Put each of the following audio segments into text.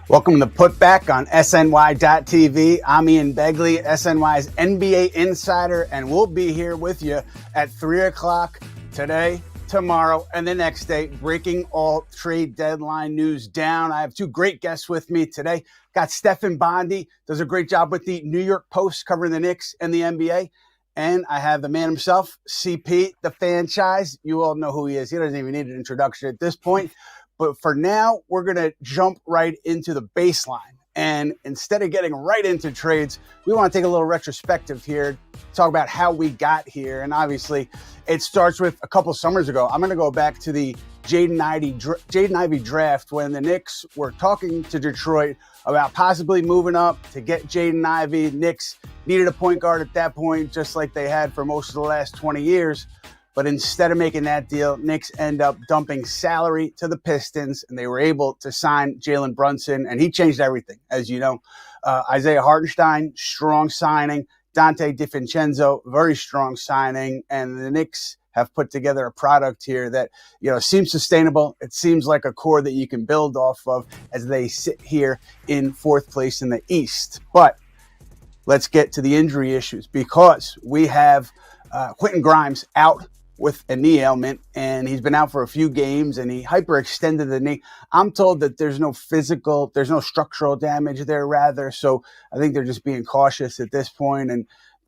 Welcome to Putback on SNY.TV. I'm Ian Begley, SNY's NBA insider, and we'll be here with you at 3 o'clock today, tomorrow, and the next day, breaking all trade deadline news down. I have two great guests with me today. Got Stefan Bondy, does a great job with the New York Post covering the Knicks and the NBA. And I have the man himself, CP The Fanchise. You all know who he is. He doesn't even need an introduction at this point. But for now, we're going to jump right into the baseline. And instead of getting right into trades, we want to take a little retrospective here, talk about how we got here. And obviously, it starts with a couple summers ago. I'm going to go back to the Jaden Ivey draft when the Knicks were talking to Detroit about possibly moving up to get Jaden Ivey. Knicks needed a point guard at that point, just like they had for most of the last 20 years. But instead of making that deal, Knicks end up dumping salary to the Pistons, and they were able to sign Jalen Brunson, and he changed everything, as you know. Isaiah Hartenstein, strong signing. Donte DiVincenzo, very strong signing. And the Knicks have put together a product here that, seems sustainable. It seems like a core that you can build off of as they sit here in fourth place in the East. But let's get to the injury issues, because we have Quentin Grimes out with a knee ailment, and he's been out for a few games, and he hyperextended the knee. I'm told that there's no structural damage there, rather. So I think they're just being cautious at this point. And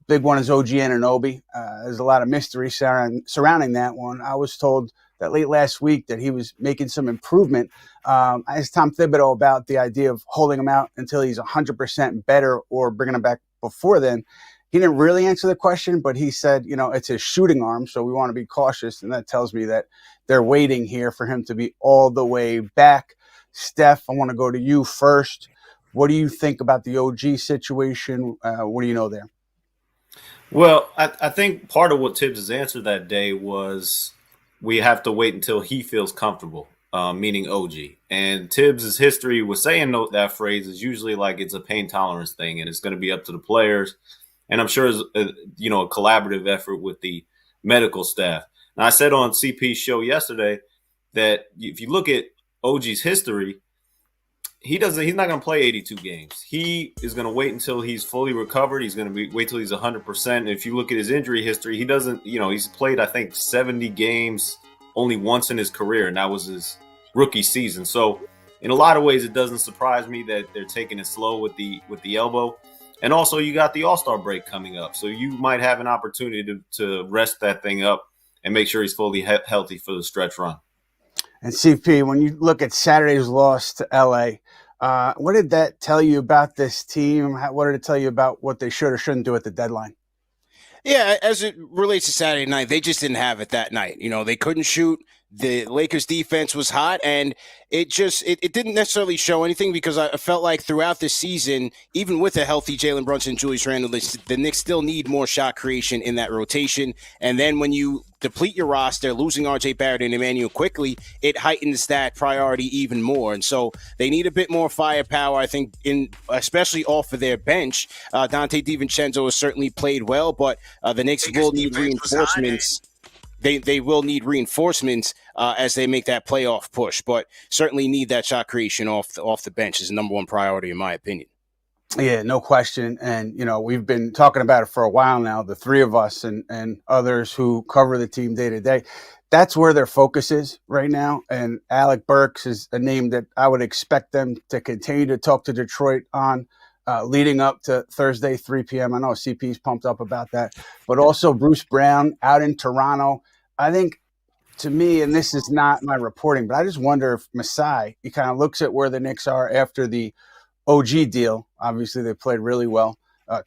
big one is OG Anunoby. There's a lot of mystery surrounding that one. I was told that late last week that he was making some improvement. I asked Tom Thibodeau about the idea of holding him out until he's 100% better or bringing him back before then. He didn't really answer the question, but he said, it's his shooting arm, so we want to be cautious. And that tells me that they're waiting here for him to be all the way back. Steph, I want to go to you first. What do you think about the OG situation? What do you know there? Well, I think part of what Tibbs' answer that day was we have to wait until he feels comfortable, meaning OG. And Tibbs' history was saying that phrase is usually like it's a pain tolerance thing, and it's going to be up to the players. And I'm sure it's a collaborative effort with the medical staff. And I said on CP's show yesterday that if you look at OG's history, he's not going to play 82 games. He is going to wait until he's fully recovered. He's going to wait till he's 100%. And if you look at his injury history, he doesn't, he's played, I think, 70 games only once in his career, and that was his rookie season. So in a lot of ways, it doesn't surprise me that they're taking it slow with the elbow. And also, you got the All-Star break coming up. So you might have an opportunity to rest that thing up and make sure he's fully healthy for the stretch run. And CP, when you look at Saturday's loss to LA, what did that tell you about this team? What did it tell you about what they should or shouldn't do at the deadline? Yeah, as it relates to Saturday night, they just didn't have it that night. They couldn't shoot. The Lakers defense was hot, and it didn't necessarily show anything, because I felt like throughout the season, even with a healthy Jalen Brunson, Julius Randle, the Knicks still need more shot creation in that rotation. And then when you deplete your roster, losing R.J. Barrett and Emmanuel quickly, it heightens that priority even more. And so they need a bit more firepower, I think, especially off of their bench. Donte DiVincenzo has certainly played well, but the Knicks will need reinforcements. They will need reinforcements as they make that playoff push, but certainly need that shot creation off the bench is the number one priority, in my opinion. Yeah, no question. And, we've been talking about it for a while now, the three of us and others who cover the team day to day. That's where their focus is right now. And Alec Burks is a name that I would expect them to continue to talk to Detroit on. Leading up to Thursday, 3 p.m. I know CP's pumped up about that. But also Bruce Brown out in Toronto. I think, to me, and this is not my reporting, but I just wonder if Masai, he kind of looks at where the Knicks are after the OG deal. Obviously, they played really well.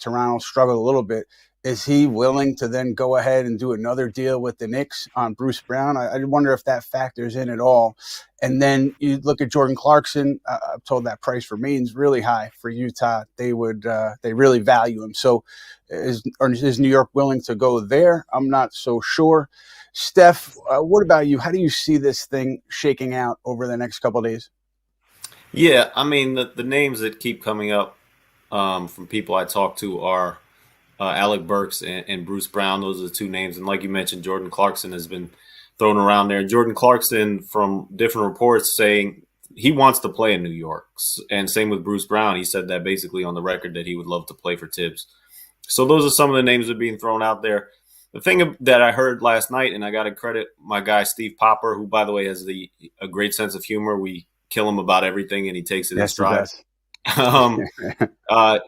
Toronto struggled a little bit. Is he willing to then go ahead and do another deal with the Knicks on Bruce Brown? I wonder if that factors in at all. And then you look at Jordan Clarkson. I'm told that price remains really high for Utah. They really value him. So is New York willing to go there? I'm not so sure. Steph, what about you? How do you see this thing shaking out over the next couple of days? Yeah, I mean, the names that keep coming up from people I talk to are Alec Burks and Bruce Brown. Those are the two names. And like you mentioned, Jordan Clarkson has been thrown around there. Jordan Clarkson, from different reports, saying he wants to play in New York. And same with Bruce Brown. He said that basically on the record that he would love to play for Tibbs. So those are some of the names that are being thrown out there. The thing that I heard last night, and I got to credit my guy Steve Popper, who, by the way, has a great sense of humor. We kill him about everything, and he takes it in stride.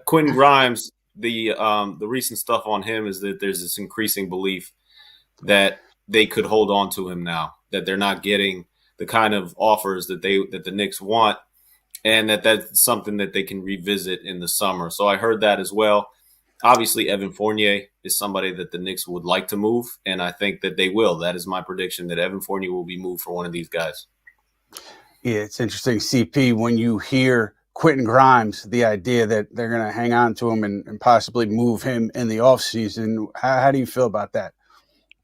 Quentin Grimes, the recent stuff on him is that there's this increasing belief that they could hold on to him now, that they're not getting the kind of offers that the Knicks want, and that's something that they can revisit in the summer. So I heard that as well. Obviously, Evan Fournier is somebody that the Knicks would like to move, and I think that they will. That is my prediction, that Evan Fournier will be moved for one of these guys. Yeah, it's interesting, CP, when you hear Quentin Grimes, the idea that they're going to hang on to him and possibly move him in the offseason. How do you feel about that?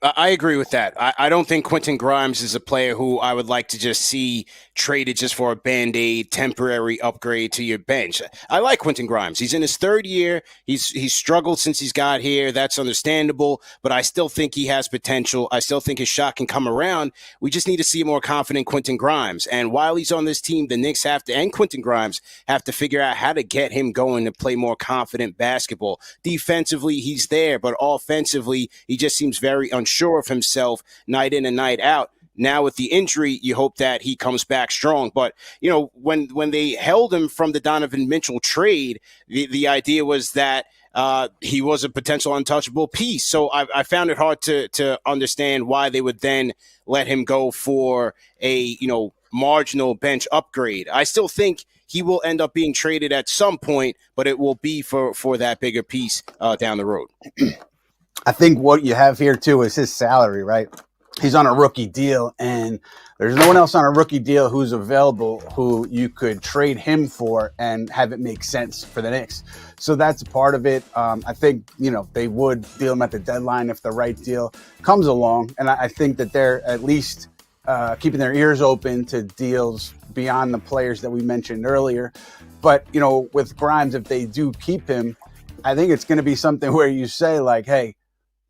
I agree with that. I don't think Quentin Grimes is a player who I would like to just see traded just for a Band-Aid temporary upgrade to your bench. I like Quentin Grimes. He's in his third year. He's struggled since he's got here. That's understandable, but I still think he has potential. I still think his shot can come around. We just need to see a more confident Quentin Grimes. And while he's on this team, the Knicks and Quentin Grimes have to figure out how to get him going to play more confident basketball. Defensively, he's there, but offensively, he just seems very unsure of himself night in and night out. Now with the injury, you hope that he comes back strong. But, when they held him from the Donovan Mitchell trade, the idea was that he was a potential untouchable piece. So I found it hard to understand why they would then let him go for a, marginal bench upgrade. I still think he will end up being traded at some point, but it will be for that bigger piece down the road. I think what you have here, too, is his salary, right? He's on a rookie deal, and there's no one else on a rookie deal who's available who you could trade him for and have it make sense for the Knicks. So that's part of it. I think, they would deal him at the deadline if the right deal comes along. And I think that they're at least keeping their ears open to deals beyond the players that we mentioned earlier. But, with Grimes, if they do keep him, I think it's going to be something where you say, like, hey,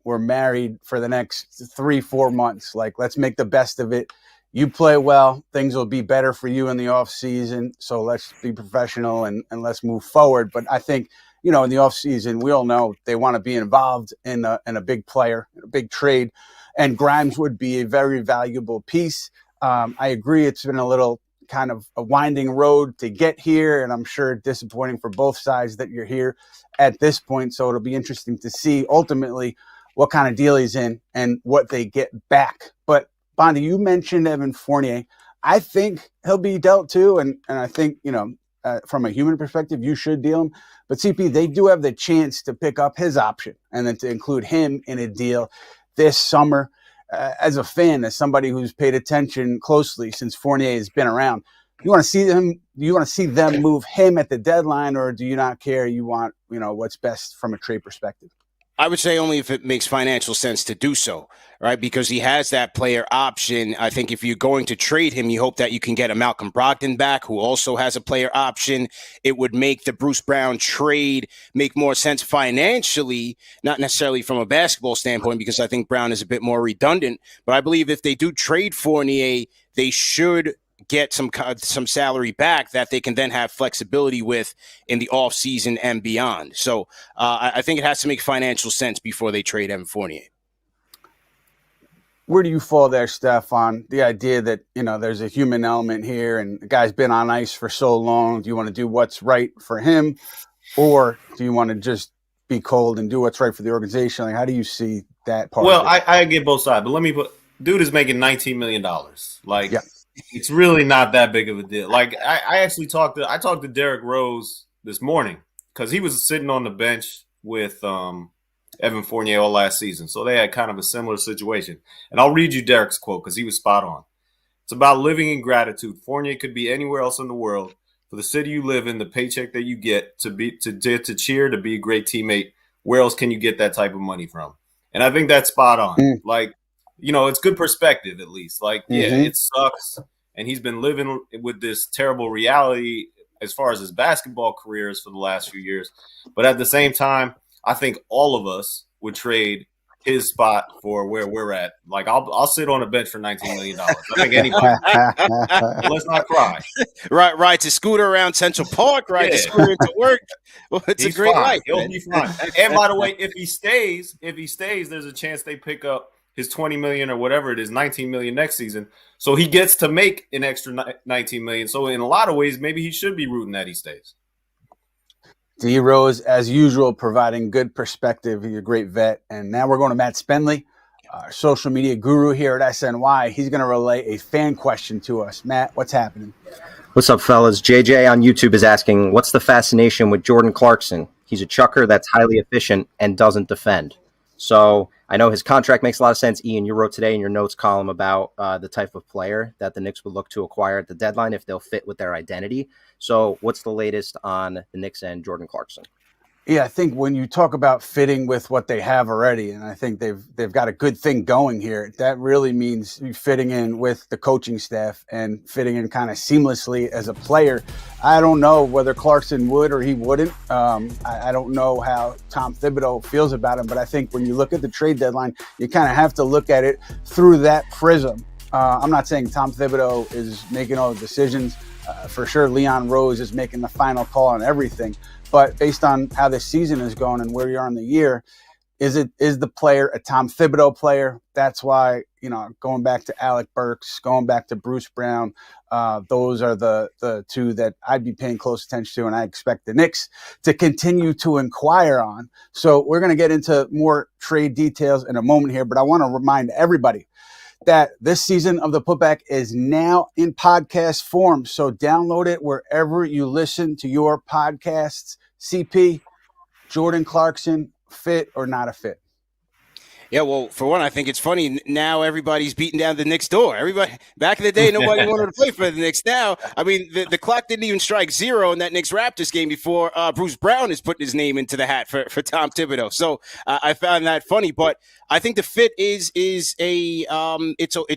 we're married for the next 3-4 months. Like, let's make the best of it. You play well, things will be better for you in the off season. So let's be professional and let's move forward. But I think, in the off season, we all know they want to be involved in a big player, a big trade. And Grimes would be a very valuable piece. I agree. It's been a little kind of a winding road to get here. And I'm sure disappointing for both sides that you're here at this point. So it'll be interesting to see ultimately what kind of deal he's in and what they get back. But Bondy, you mentioned Evan Fournier. I think he'll be dealt too. And I think, from a human perspective, you should deal him. But CP, they do have the chance to pick up his option and then to include him in a deal this summer. As a fan, as somebody who's paid attention closely since Fournier has been around, you want to see them? Do you want to see them move him at the deadline, or do you not care? You want, what's best from a trade perspective? I would say only if it makes financial sense to do so, right? Because he has that player option. I think if you're going to trade him, you hope that you can get a Malcolm Brodgon back, who also has a player option. It would make the Bruce Brown trade make more sense financially, not necessarily from a basketball standpoint, because I think Brown is a bit more redundant. But I believe if they do trade Fournier, they should get some salary back that they can then have flexibility with in the offseason and beyond. So I think it has to make financial sense before they trade Evan Fournier. Where do you fall there, Stefan? The idea that, there's a human element here and the guy's been on ice for so long. Do you want to do what's right for him, or do you want to just be cold and do what's right for the organization? Like, how do you see that part? Well, I get both sides, but dude is making $19 million. Like, yeah. It's really not that big of a deal. Like, I actually talked to Derrick Rose this morning because he was sitting on the bench with Evan Fournier all last season. So they had kind of a similar situation. And I'll read you Derrick's quote because he was spot on. It's about living in gratitude. Fournier could be anywhere else in the world. For the city you live in, the paycheck that you get to cheer, to be a great teammate, where else can you get that type of money from? And I think that's spot on. Like, it's good perspective at least. Like, yeah, it sucks. And he's been living with this terrible reality as far as his basketball career is for the last few years. But at the same time, I think all of us would trade his spot for where we're at. Like I'll sit on a bench for $19 million. I think anybody. So let's not cry. Right to scooter around Central Park, to scooter into work. Well, it's He's a great fine. life. He'll be fine. And by the way, if he stays, there's a chance they pick up his $20 million or whatever it is, $19 million next season. So he gets to make an extra $19 million. So in a lot of ways, maybe he should be rooting that he stays. D-Rose, as usual, providing good perspective. He's a great vet. And now we're going to Matt Spenley, our social media guru here at SNY. He's going to relay a fan question to us. Matt, what's happening? What's up, fellas? JJ on YouTube is asking, what's the fascination with Jordan Clarkson? He's a chucker that's highly efficient and doesn't defend. So I know his contract makes a lot of sense. Ian, you wrote today in your notes column about the type of player that the Knicks would look to acquire at the deadline if they'll fit with their identity. So what's the latest on the Knicks and Jordan Clarkson? Yeah, I think when you talk about fitting with what they have already, and I think they've got a good thing going here, that really means fitting in with the coaching staff and fitting in kind of seamlessly as a player. I don't know whether Clarkson would or he wouldn't. I don't know how Tom Thibodeau feels about him, but I think when you look at the trade deadline, you kind of have to look at it through that prism. I'm not saying Tom Thibodeau is making all the decisions. For sure, Leon Rose is making the final call on everything. But based on how this season is going and where you are in the year, is the player a Tom Thibodeau player? That's why, going back to Alec Burks, going back to Bruce Brown, those are the two that I'd be paying close attention to, and I expect the Knicks to continue to inquire on. So we're going to get into more trade details in a moment here, but I want to remind everybody that this season of the Putback is now in podcast form. So download it wherever you listen to your podcasts. CP, Jordan Clarkson, fit or not a fit? Yeah, well, for one, I think it's funny. Now everybody's beating down the Knicks door. Everybody, back in the day, nobody wanted to play for the Knicks. Now, I mean, the clock didn't even strike zero in that Knicks Raptors game before Bruce Brown is putting his name into the hat for Tom Thibodeau. So I found that funny, but I think the fit is a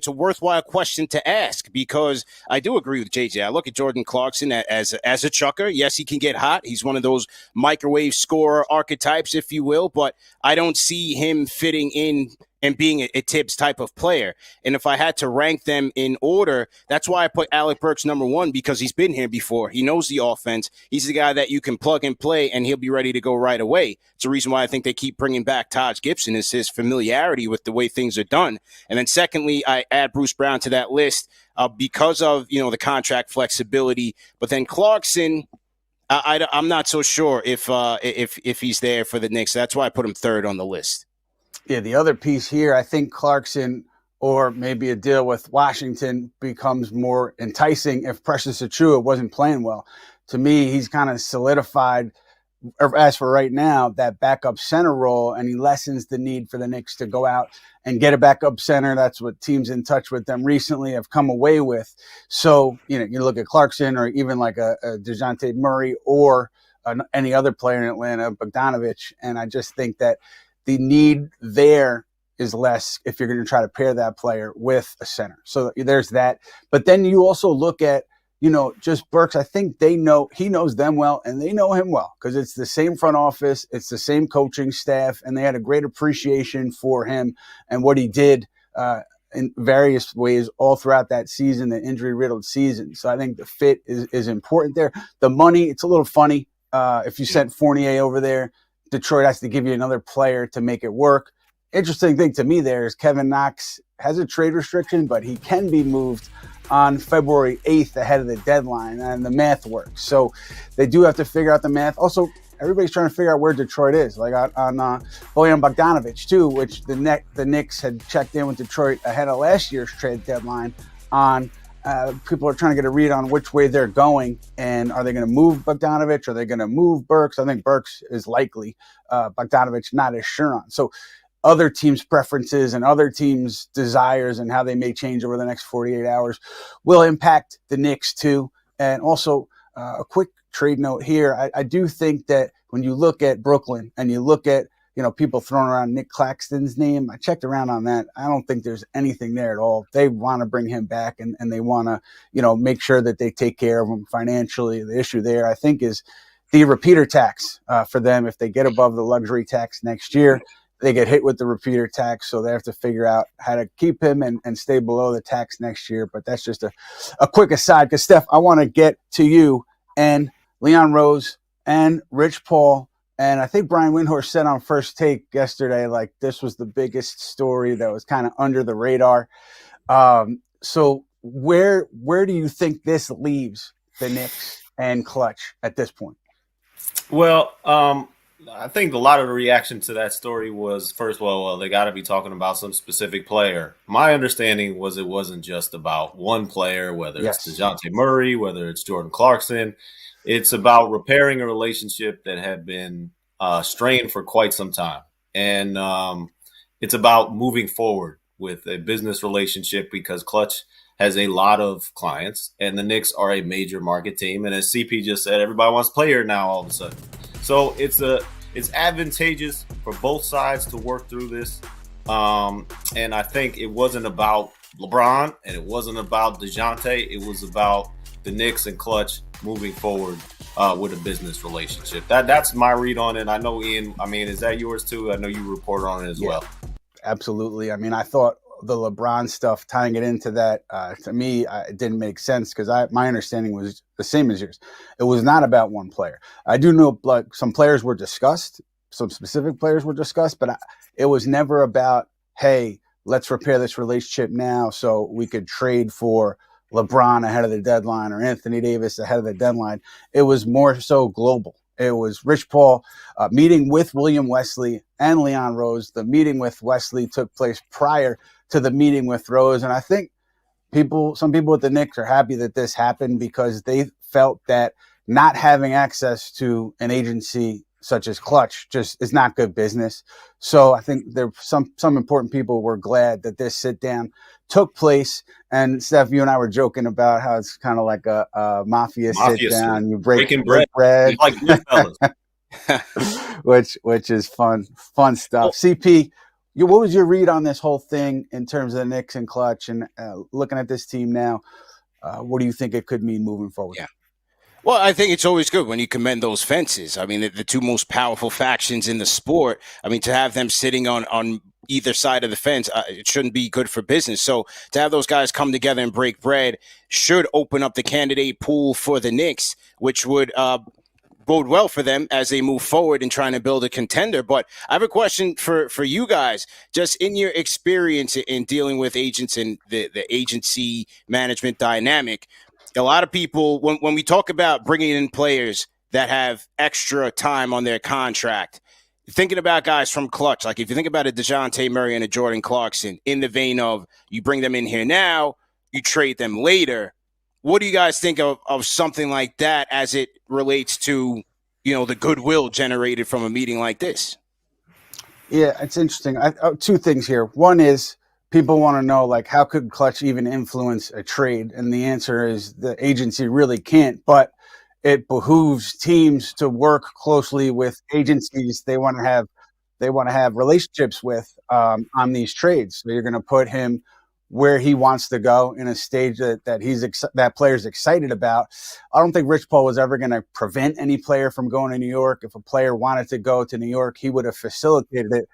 worthwhile question to ask, because I do agree with JJ. I look at Jordan Clarkson as a chucker. Yes, he can get hot. He's one of those microwave scorer archetypes, if you will, but I don't see him fitting in and being a Tibbs type of player. And if I had to rank them in order, that's why I put Alec Burks number one, because he's been here before. He knows the offense. He's the guy that you can plug and play, and he'll be ready to go right away. It's the reason why I think they keep bringing back Taj Gibson, is his familiarity with the way things are done. And then secondly, I add Bruce Brown to that list because of, the contract flexibility. But then Clarkson, I'm not so sure if he's there for the Knicks. That's why I put him third on the list. Yeah, the other piece here, I think Clarkson or maybe a deal with Washington becomes more enticing if Precious Achiuwa wasn't playing well. To me, he's kind of solidified, as for right now, that backup center role, and he lessens the need for the Knicks to go out and get a backup center. That's what teams in touch with them recently have come away with. So, you look at Clarkson or even like a Dejounte Murray or any other player in Atlanta, Bogdanovich, and I just think that the need there is less if you're going to try to pair that player with a center. So there's that. But then you also look at, just Burks. I think he knows them well and they know him well, because it's the same front office. It's the same coaching staff, and they had a great appreciation for him and what he did in various ways all throughout that season, the injury-riddled season. So I think the fit is important there. The money, it's a little funny. If you sent Fournier over there, Detroit has to give you another player to make it work. Interesting thing to me there is Kevin Knox has a trade restriction, but he can be moved on February 8th ahead of the deadline, and the math works. So they do have to figure out the math. Also, everybody's trying to figure out where Detroit is, like on Bojan Bogdanovich too, which the Knicks had checked in with Detroit ahead of last year's trade deadline on. People are trying to get a read on which way they're going, and are they going to move Bogdanovich? Are they going to move Burks? I think Burks is likely. Bogdanovich not as sure on. So other teams' preferences and other teams' desires and how they may change over the next 48 hours will impact the Knicks too. And also a quick trade note here. I do think that when you look at Brooklyn and you look at people throwing around Nick Claxton's name, I checked around on that. I don't think there's anything there at all. They want to bring him back and they want to, make sure that they take care of him financially. The issue there, I think, is the repeater tax for them if they get above the luxury tax next year. they get hit with the repeater tax, so they have to figure out how to keep him and stay below the tax next year. But that's just a quick aside, because Steph, I want to get to you and Leon Rose and Rich Paul. And I think Brian Windhorst said on First Take yesterday, like, this was the biggest story that was kind of under the radar. So where do you think this leaves the Knicks and Klutch at this point? Well, I think a lot of the reaction to that story was, first of all, they got to be talking about some specific player. My understanding was it wasn't just about one player, whether it's Dejounte Murray, whether it's Jordan Clarkson. It's about repairing a relationship that had been strained for quite some time. And it's about moving forward with a business relationship, because Klutch has a lot of clients and the Knicks are a major market team. And as CP just said, everybody wants to play here now all of a sudden. So it's advantageous for both sides to work through this. And I think it wasn't about LeBron and it wasn't about Dejounte. It was about the Knicks and Klutch moving forward with a business relationship. That's my read on it. I know, Ian, I mean, is that yours too? I know you reported on it as well. Absolutely. I mean, I thought the LeBron stuff, tying it into that, to me, it didn't make sense, because my understanding was the same as yours. It was not about one player. I do know, like, some players were discussed, some specific players were discussed, but it was never about, hey, let's repair this relationship now so we could trade for LeBron ahead of the deadline or Anthony Davis ahead of the deadline. It was more so global. It was Rich Paul meeting with William Wesley and Leon Rose. The meeting with Wesley took place prior to the meeting with Rose. And I think some people at the Knicks are happy that this happened, because they felt that not having access to an agency such as Klutch just is not good business. So I think there some important people were glad that this sit down took place. And Steph, you and I were joking about how it's kind of like a mafia sit down. You break bread. Like Goodfellas. which is fun stuff. CP, what was your read on this whole thing in terms of the Knicks and Klutch, and looking at this team now? What do you think it could mean moving forward? Yeah. Well, I think it's always good when you commend those fences. I mean, the two most powerful factions in the sport. I mean, to have them sitting on either side of the fence, it shouldn't be good for business. So to have those guys come together and break bread should open up the candidate pool for the Knicks, which would bode well for them as they move forward in trying to build a contender. But I have a question for you guys. Just in your experience in dealing with agents and the agency management dynamic, a lot of people, when we talk about bringing in players that have extra time on their contract, thinking about guys from Klutch, like if you think about a Dejounte Murray and a Jordan Clarkson, in the vein of you bring them in here now, you trade them later. What do you guys think of something like that as it relates to, the goodwill generated from a meeting like this? Yeah, it's interesting. Two things here. One is, people want to know, like, how could Klutch even influence a trade? And the answer is the agency really can't, but it behooves teams to work closely with agencies they want to have relationships with on these trades. So you're going to put him where he wants to go in a stage that player's excited about. I don't think Rich Paul was ever going to prevent any player from going to New York. If a player wanted to go to New York, he would have facilitated it.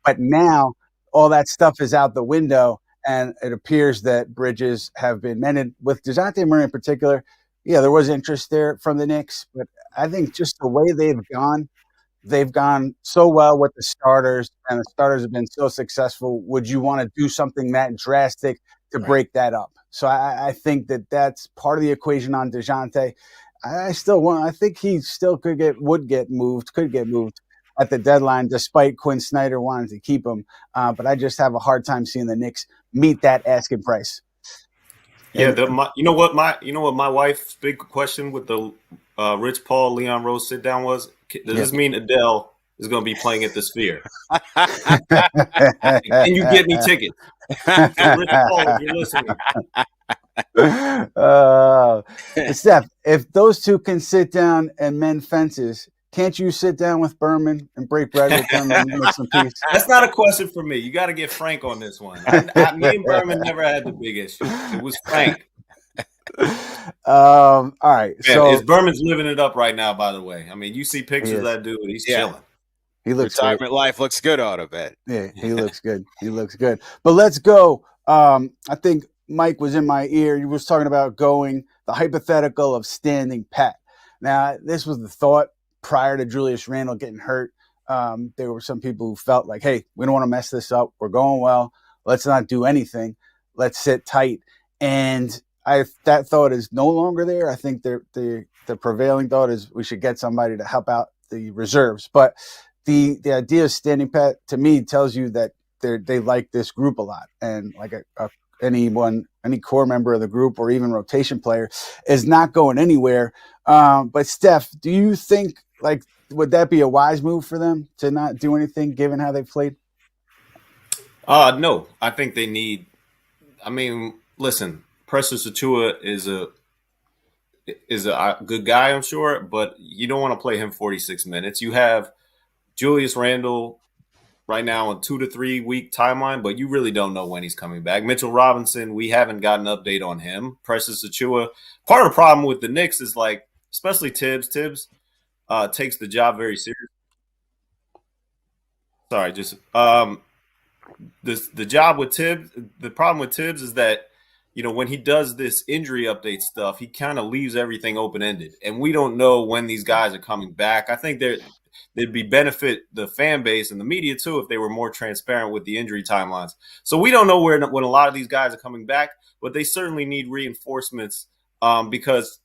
But now all that stuff is out the window, and it appears that bridges have been mended. With Dejounte Murray in particular, yeah, there was interest there from the Knicks, but I think just the way they've gone so well with the starters, and the starters have been so successful. Would you want to do something that drastic to break that up? So I think that's part of the equation on Dejounte. I think he still could get moved at the deadline, despite Quinn Snyder wanting to keep him. But I just have a hard time seeing the Knicks meet that asking price. Yeah, you know what my wife's big question with the Rich Paul Leon Rose sit down was: does this mean Adele is going to be playing at the Sphere? Can you get me tickets? So Rich Paul, if you're listening. Steph, if those two can sit down and mend fences, can't you sit down with Berman and break bread with them and make some peace? That's not a question for me. You got to get Frank on this one. Me and Berman never had the big issue. It was Frank. All right. Man, Berman's living it up right now, by the way. I mean, you see pictures of that dude. He's chilling. He looks retirement great. life looks good on him, man. Yeah, he looks good. He looks good. But let's go. I think Mike was in my ear. He was talking about going the hypothetical of standing pat. Now, this was the thought prior to Julius Randle getting hurt. There were some people who felt like, hey, we don't want to mess this up. We're going well. Let's not do anything. Let's sit tight. And that thought is no longer there. I think the prevailing thought is we should get somebody to help out the reserves. But the idea of standing pat, to me, tells you that they like this group a lot. And like any core member of the group or even rotation player is not going anywhere. But Steph, do you think, like, would that be a wise move for them to not do anything given how they played? No, I think they need. I mean, listen, Precious Achiuwa is a good guy, I'm sure, but you don't want to play him 46 minutes. You have Julius Randle right now on 2 to 3 week timeline, but you really don't know when he's coming back. Mitchell Robinson, we haven't got an update on him. Precious Achiuwa. Part of the problem with the Knicks is, like, especially Tibbs. Tibbs takes the job very seriously. Sorry, just the job with Tibbs. The problem with Tibbs is that, you know, when he does this injury update stuff, he kind of leaves everything open ended, and we don't know when these guys are coming back. I think they'd be benefit the fan base and the media too if they were more transparent with the injury timelines. So we don't know when a lot of these guys are coming back, but they certainly need reinforcements because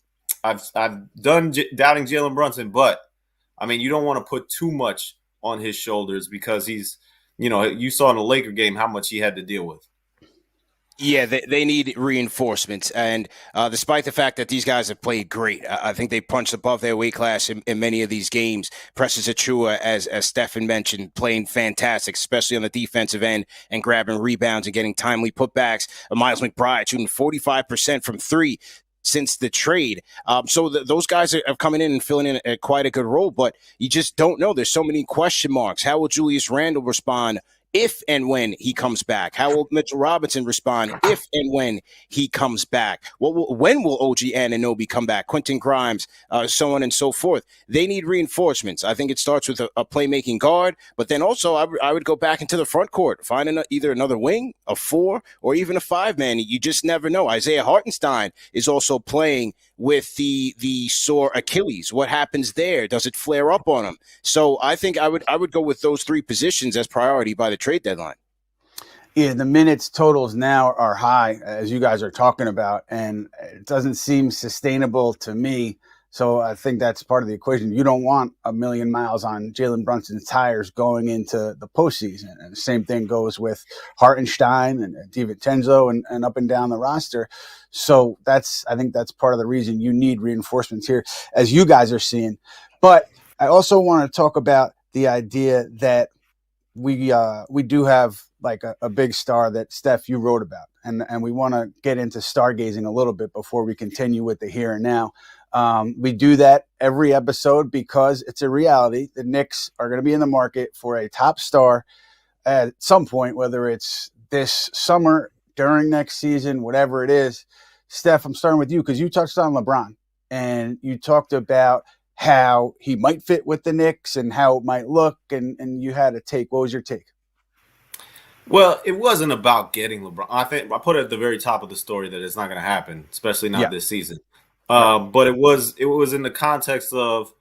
I've done doubting Jalen Brunson, but I mean, you don't want to put too much on his shoulders because he's, you know, you saw in the Laker game how much he had to deal with. Yeah, they need reinforcements. And despite the fact that these guys have played great, I think they punched above their weight class in many of these games. Precious Achiuwa, as Stefan mentioned, playing fantastic, especially on the defensive end and grabbing rebounds and getting timely putbacks. Miles McBride shooting 45% from three since the trade. So those guys are coming in and filling in quite a good role, but you just don't know. There's so many question marks. How will Julius Randle respond if and when he comes back? How will Mitchell Robinson respond if and when he comes back? When will OG Anunoby come back? Quentin Grimes, so on and so forth. They need reinforcements. I think it starts with a playmaking guard, but then also I would go back into the front court, find either another wing, a 4, or even a 5-man. You just never know. Isaiah Hartenstein is also playing with the sore Achilles. What happens there? Does it flare up on him? So I think I would go with those 3 positions as priority by the trade deadline. Yeah, the minutes totals now are high, as you guys are talking about, and it doesn't seem sustainable to me. So I think that's part of the equation. You don't want a million miles on Jalen Brunson's tires going into the postseason. And the same thing goes with Hartenstein and DiVincenzo and up and down the roster. So I think that's part of the reason you need reinforcements here, as you guys are seeing. But I also want to talk about the idea that we do have like a big star that, Steph, you wrote about. And we want to get into stargazing a little bit before we continue with the here and now. We do that every episode because it's a reality. The Knicks are going to be in the market for a top star at some point, whether it's this summer, during next season, whatever it is. Steph, I'm starting with you because you touched on LeBron and you talked about how he might fit with the Knicks and how it might look, and you had a take. What was your take? Well, it wasn't about getting LeBron. I think I put it at the very top of the story that it's not going to happen, especially not this season. But it was in the context of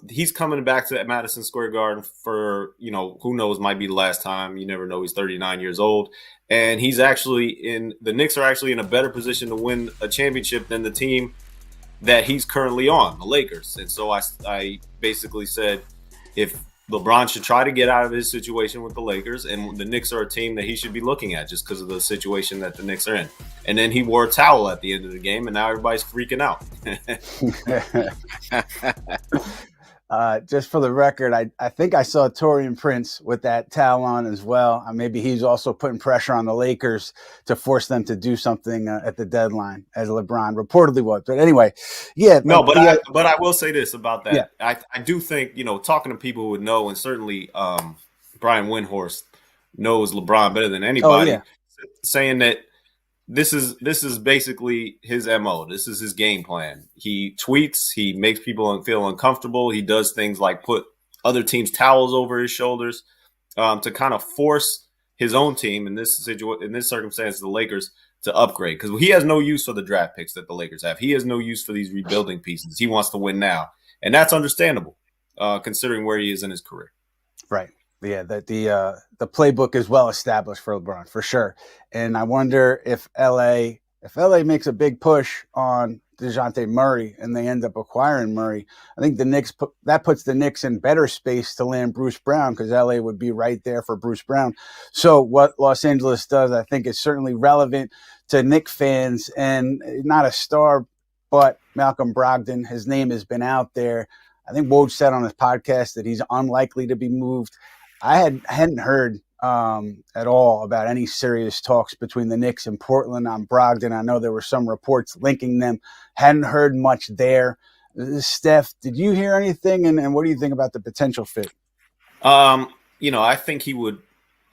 he's coming back to Madison Square Garden for, you know, who knows, might be the last time. You never know. He's 39 years old. And he's actually the Knicks are actually in a better position to win a championship than the team that he's currently on, the Lakers. And so I basically said, if LeBron should try to get out of his situation with the Lakers, and the Knicks are a team that he should be looking at just because of the situation that the Knicks are in. And then he wore a towel at the end of the game, and now everybody's freaking out. Just for the record, I think I saw Taurean Prince with that towel on as well. Maybe he's also putting pressure on the Lakers to force them to do something at the deadline, as LeBron reportedly was. But anyway, yeah. No, but I will say this about that. Yeah. I do think, you know, talking to people who would know, and certainly Brian Windhorst knows LeBron better than anybody, saying that this is basically his MO. This is his game plan. He tweets. He makes people feel uncomfortable. He does things like put other teams' towels over his shoulders to kind of force his own team in this circumstance, the Lakers, to upgrade, because he has no use for the draft picks that the Lakers have. He has no use for these rebuilding pieces. He wants to win now, and that's understandable considering where he is in his career. Right. Yeah, that the playbook is well established for LeBron for sure. And I wonder if LA makes a big push on Dejounte Murray and they end up acquiring Murray, I think the Knicks puts the Knicks in better space to land Bruce Brown, because LA would be right there for Bruce Brown. So what Los Angeles does, I think, is certainly relevant to Knicks fans, and not a star, but Malcolm Brogdon. His name has been out there. I think Woj said on his podcast that he's unlikely to be moved. I hadn't heard at all about any serious talks between the Knicks and Portland on Brogdon. I know there were some reports linking them. Hadn't heard much there. Steph, did you hear anything? And what do you think about the potential fit? I think he would.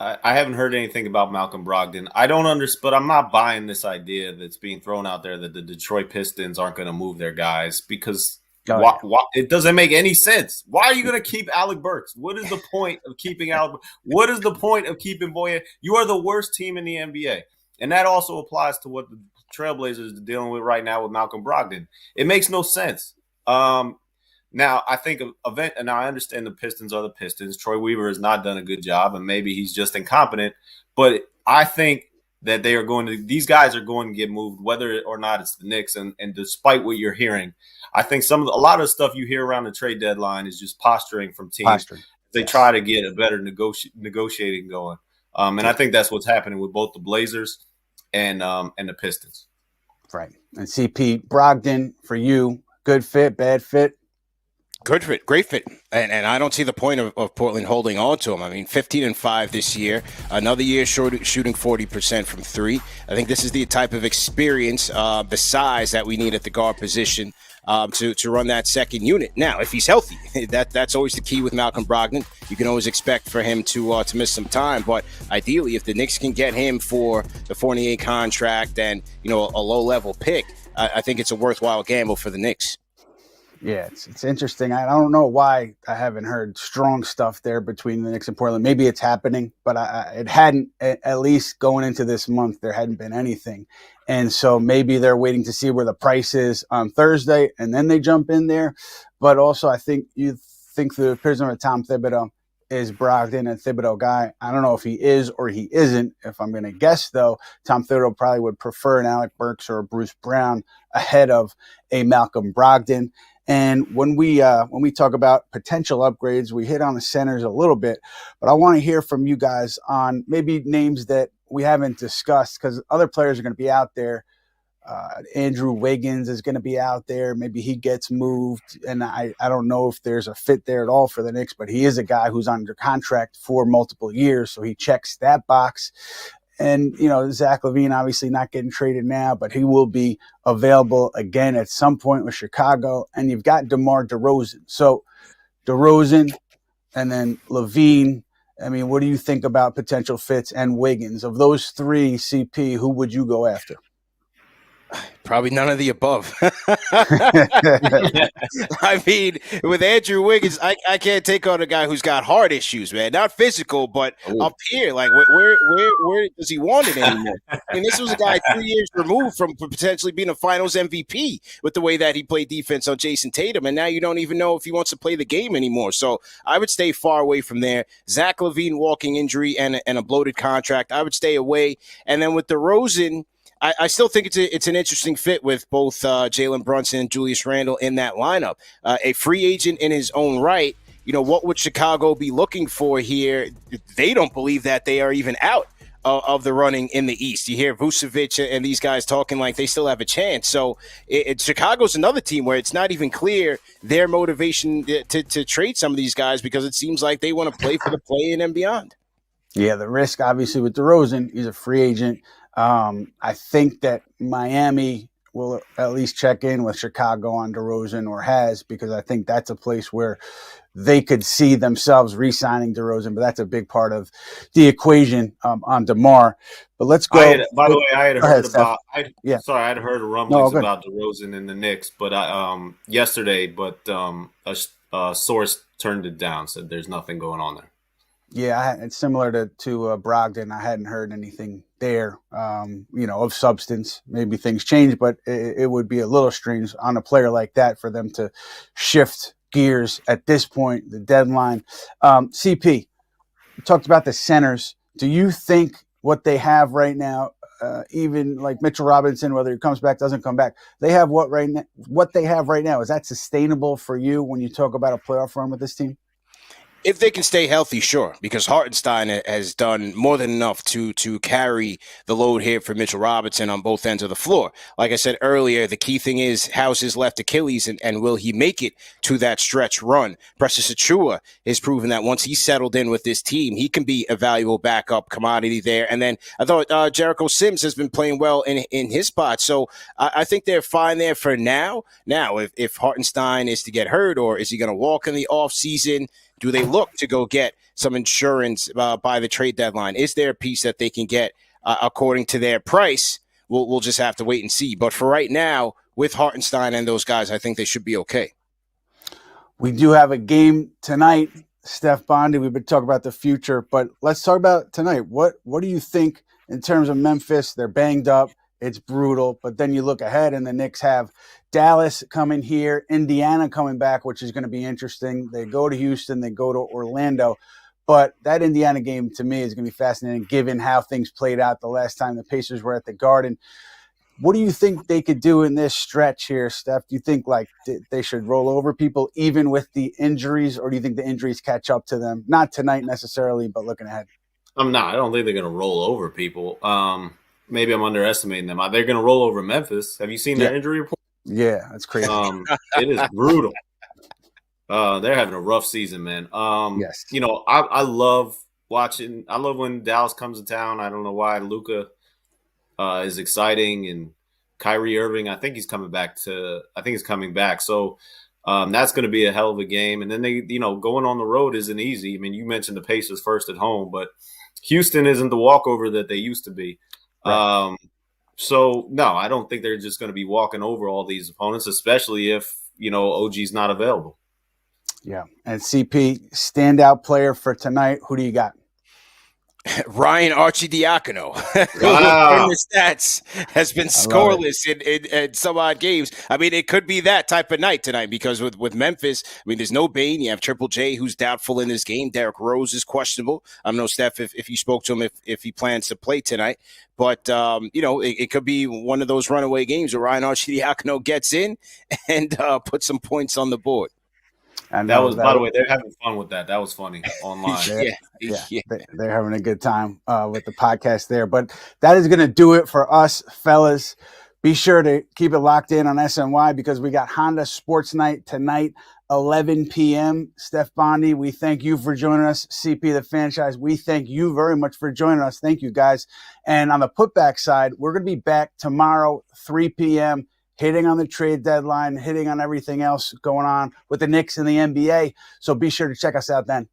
I haven't heard anything about Malcolm Brogdon. I don't understand, but I'm not buying this idea that's being thrown out there that the Detroit Pistons aren't going to move their guys, because why, it doesn't make any sense. Why are you going to keep Alec Burks? What is the point of keeping Alec? What is the point of keeping Boye? You are the worst team in the NBA. And that also applies to what the Trailblazers are dealing with right now with Malcolm Brogdon. It makes no sense. Now, I think and I understand the Pistons are the Pistons. Troy Weaver has not done a good job, and maybe he's just incompetent. But I think that these guys are going to get moved, whether or not it's the Knicks. And despite what you're hearing, I think a lot of the stuff you hear around the trade deadline is just posturing from teams. They try to get a better negotiating going. And I think that's what's happening with both the Blazers and the Pistons. Right. And CP, Brogdon, for you, good fit, bad fit? Good fit, great fit, and I don't see the point of Portland holding on to him. I mean, 15-5 this year, another year shooting 40% from three. I think this is the type of experience, the size that we need at the guard position to run that second unit. Now, if he's healthy, that's always the key with Malcolm Brogdon. You can always expect for him to miss some time, but ideally, if the Knicks can get him for the Fournier contract and a low-level pick, I think it's a worthwhile gamble for the Knicks. Yeah, it's interesting. I don't know why I haven't heard strong stuff there between the Knicks and Portland. Maybe it's happening, but it hadn't, at least going into this month, there hadn't been anything. And so maybe they're waiting to see where the price is on Thursday, and then they jump in there. But also, I think you think the prism of Tom Thibodeau is Brogdon a Thibodeau guy. I don't know if he is or he isn't. If I'm going to guess, though, Tom Thibodeau probably would prefer an Alec Burks or a Bruce Brown ahead of a Malcolm Brogdon. And when we talk about potential upgrades, we hit on the centers a little bit, but I want to hear from you guys on maybe names that we haven't discussed, because other players are going to be out there. Andrew Wiggins is going to be out there. Maybe he gets moved, and I don't know if there's a fit there at all for the Knicks, but he is a guy who's under contract for multiple years, so he checks that box. And, Zach LaVine obviously not getting traded now, but he will be available again at some point with Chicago. And you've got DeMar DeRozan. So DeRozan and then LaVine. I mean, what do you think about potential fits and Wiggins? Of those three, CP, who would you go after? Probably none of the above. I mean, with Andrew Wiggins, I can't take on a guy who's got heart issues, man. Not physical, but up here. Like, where does he want it anymore? I mean, this was a guy 3 years removed from potentially being a Finals MVP with the way that he played defense on Jason Tatum, and now you don't even know if he wants to play the game anymore. So I would stay far away from there. Zach LaVine, walking injury and a bloated contract, I would stay away. And then with DeRozan, I still think it's an interesting fit with both Jalen Brunson and Julius Randle in that lineup. A free agent in his own right, what would Chicago be looking for here? They don't believe that they are even out of the running in the East. You hear Vucevic and these guys talking like they still have a chance. So Chicago's another team where it's not even clear their motivation to trade some of these guys, because it seems like they want to play for the play-in and beyond. Yeah, the risk obviously with DeRozan, he's a free agent. I think that Miami will at least check in with Chicago on DeRozan, or has, because I think that's a place where they could see themselves re-signing DeRozan, but that's a big part of the equation on DeMar. But let's go. I had heard rumblings about DeRozan and the Knicks, but yesterday. But source turned it down, said there's nothing going on there. Yeah, it's similar to Brogdon. I hadn't heard anything there, of substance. Maybe things change, but it would be a little strange on a player like that for them to shift gears at this point, the deadline. CP, you talked about the centers. Do you think what they have right now, even like Mitchell Robinson, whether he comes back, doesn't come back, they have what they have right now, is that sustainable for you when you talk about a playoff run with this team? If they can stay healthy, sure, because Hartenstein has done more than enough to carry the load here for Mitchell Robinson on both ends of the floor. Like I said earlier, the key thing is how's his left Achilles and will he make it to that stretch run? Precious Achiuwa has proven that once he's settled in with this team, he can be a valuable backup commodity there. And then I thought Jericho Sims has been playing well in his spot. So I think they're fine there for now. Now, if Hartenstein is to get hurt or is he going to walk in the offseason, do they look to go get some insurance by the trade deadline? Is there a piece that they can get according to their price? We'll just have to wait and see. But for right now, with Hartenstein and those guys, I think they should be okay. We do have a game tonight, Steph Bondy. We've been talking about the future, but let's talk about tonight. What do you think in terms of Memphis? They're banged up. It's brutal. But then you look ahead and the Knicks have Dallas coming here, Indiana coming back, which is going to be interesting. They go to Houston, they go to Orlando. But that Indiana game, to me, is going to be fascinating given how things played out the last time the Pacers were at the Garden. What do you think they could do in this stretch here, Steph? Do you think they should roll over people even with the injuries, or do you think the injuries catch up to them? Not tonight necessarily, but looking ahead. I don't think they're going to roll over people. Maybe I'm underestimating them. They're going to roll over Memphis. Have you seen their injury report? Yeah, that's crazy. It is brutal. They're having a rough season, man. Yes. I love watching. I love when Dallas comes to town. I don't know why. Luka is exciting, and Kyrie Irving, I think he's coming back. So that's going to be a hell of a game. And then they, going on the road isn't easy. I mean, you mentioned the Pacers first at home, but Houston isn't the walkover that they used to be. Right. So, no, I don't think they're just going to be walking over all these opponents, especially if, OG's not available. Yeah. And CP, standout player for tonight, who do you got? Ryan Arcidiacono, wow. in the stats, has been scoreless in some odd games. I mean, it could be that type of night tonight because with Memphis, I mean, there's no Bane. You have Triple J, who's doubtful in this game. Derrick Rose is questionable. I don't know, Steph, if you spoke to him, if he plans to play tonight. But, it could be one of those runaway games where Ryan Arcidiacono gets in and puts some points on the board. And by the way, they're having fun with that. That was funny online. Yeah. They're having a good time with the podcast there. But that is going to do it for us, fellas. Be sure to keep it locked in on SNY because we got Honda Sports Night tonight, 11 p.m. Steph Bondy, we thank you for joining us. CP The Fanchise, we thank you very much for joining us. Thank you, guys. And on the putback side, we're going to be back tomorrow, 3 p.m., hitting on the trade deadline, hitting on everything else going on with the Knicks and the NBA. So be sure to check us out then.